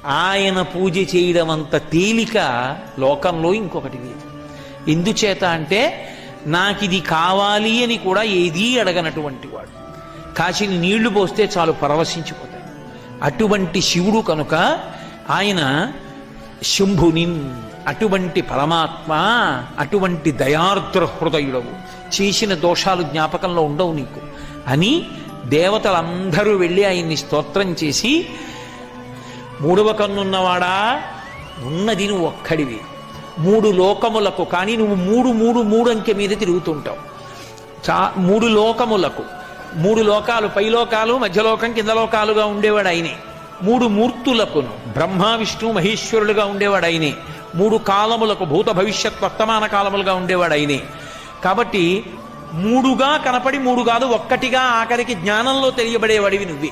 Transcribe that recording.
ఆయన పూజ చేయడం అంత తేలిక లోకంలో ఇంకొకటి లేదు. ఎందుచేత అంటే నాకిది కావాలి అని కూడా ఏదీ అడగనటువంటి వాడు. కాశీని నీళ్లు పోస్తే చాలు పరవశించిపోతాయి. అటువంటి శివుడు కనుక ఆయన శంభుని, అటువంటి పరమాత్మ, అటువంటి దయార్ద్ర హృదయుడవు, చేసిన దోషాలు జ్ఞాపకంలో ఉండవు నీకు అని దేవతలందరూ వెళ్ళి ఆయన్ని స్తోత్రం చేసి, మూడవ కన్నున్నవాడా, ఉన్నది నువ్వు ఒక్కడివి, మూడు లోకములకు, కానీ నువ్వు మూడు మూడు మూడు అంకె మీద తిరుగుతుంటావు. మూడు లోకములకు, మూడు లోకాలు, పైలోకాలు, మధ్యలోకం, కింద లోకాలుగా ఉండేవాడు ఆయనే. మూడు మూర్తులకును, బ్రహ్మ విష్ణు మహేశ్వరులుగా ఉండేవాడు ఆయనే. మూడు కాలములకు, భూత భవిష్యత్ వర్తమాన కాలములుగా ఉండేవాడు ఆయనే. కాబట్టి మూడుగా కనపడి మూడు కాదు ఒక్కటిగా ఆఖరికి జ్ఞానంలో తెలియబడేవాడివి నువ్వే.